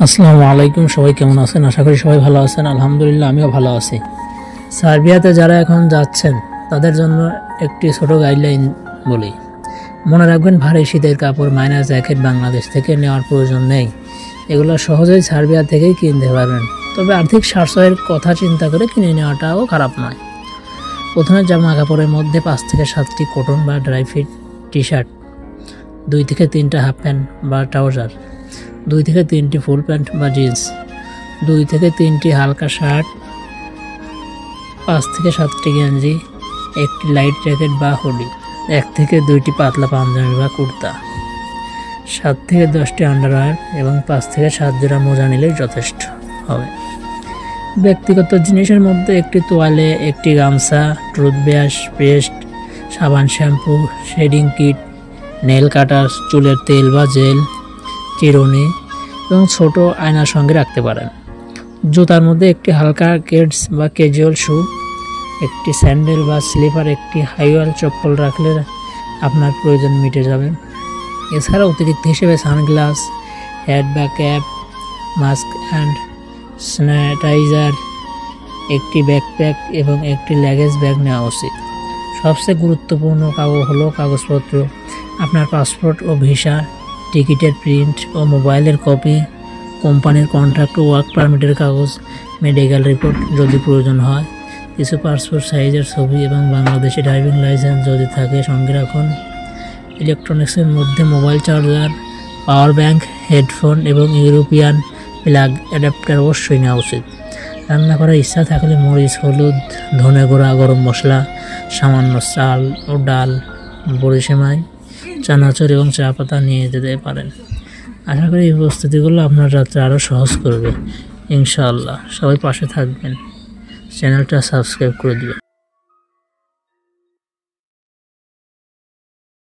আসসালামু আলাইকুম। সবাই কেমন আছেন? আশা করি সবাই ভালো আছেন। আলহামদুলিল্লাহ আমিও ভালো আছি। সার্বিয়াতে যারা এখন যাচ্ছেন তাদের জন্য একটি ছোট গাইডলাইন বলি। মনে রাখবেন, ভারী শীতের কাপড়, মাইনার জ্যাকেট বাংলাদেশ থেকে নেওয়ার প্রয়োজন নেই। এগুলো সহজেই সার্বিয়া থেকেই কিনতে পারবেন, তবে আর্থিক সাশ্রয়ের কথা চিন্তা করে কিনে নেওয়াটাও খারাপ নয়। প্রথমে জামা কাপড়ের মধ্যে 5 থেকে 7টি কটন বা ড্রাই ফিট টি শার্ট, 2 থেকে 3টা হাফ প্যান্ট বা ট্রাউজার, 2 থেকে 3টি ফুল প্যান্ট বা জিন্স, 2 থেকে 3টি হালকা শার্ট, 5 থেকে 7টি গেঞ্জি, একটি লাইট জ্যাকেট বা হুডি, 1 থেকে 2টি পাতলা পাঞ্জাবি বা কুর্তা, 7 থেকে 10টি আন্ডারওয়্যার এবং 5 থেকে 7 জোড়া মোজা নিলেই যথেষ্ট হবে। ব্যক্তিগত জিনিসের মধ্যে একটি তোয়ালে, একটি গামছা, টুথব্রাশ, পেস্ট, সাবান, শ্যাম্পু, শেডিং কিট, নেল কাটার, চুলের তেল বা জেল, চিরুনি এবং ছোট আয়নার সঙ্গে রাখতে পারেন। জুতার মধ্যে একটি হালকা কেডস বা ক্যাজুয়াল শু, একটি স্যান্ডেল বা স্লিপার, একটি হাইওয়াল চপ্পল রাখলে আপনার প্রয়োজন মিটে যাবে। এছাড়া অতিরিক্ত হিসেবে সানগ্লাস, হেড বা ক্যাপ, মাস্ক অ্যান্ড স্যানিটাইজার, একটি ব্যাকপ্যাক এবং একটি লাগেজ ব্যাগ নেওয়া উচিত। সবচেয়ে গুরুত্বপূর্ণ কাগজপত্র, আপনার পাসপোর্ট ও ভিসা, টিকিটের প্রিন্ট ও মোবাইলের কপি, কোম্পানির কন্ট্রাক্ট ও ওয়ার্ক পারমিটের কাগজ, মেডিকেল রিপোর্ট যদি প্রয়োজন হয়, কিছু পাসপোর্ট সাইজের ছবি এবং বাংলাদেশি ড্রাইভিং লাইসেন্স যদি থাকে সঙ্গে রাখুন। ইলেকট্রনিক্সের মধ্যে mobile charger, power bank, headphone এবং ইউরোপিয়ান প্লাগ অ্যাডাপ্টার অবশ্যই নেওয়া উচিত। রান্না করার ইচ্ছা থাকলে মরিচ, হলুদ, ধনে গুঁড়া, গরম মশলা, সামান্য চাল ও ডাল, বড়িসেমাই, চানাচুর এবং চা পাতা নিয়ে যেতে পারেন। আশা করি এই প্রস্তুতিগুলো আপনার যাত্রা আরও সহজ করবে ইনশাআল্লাহ। সবাই পাশে থাকবেন, চ্যানেলটা সাবস্ক্রাইব করে দিবেন।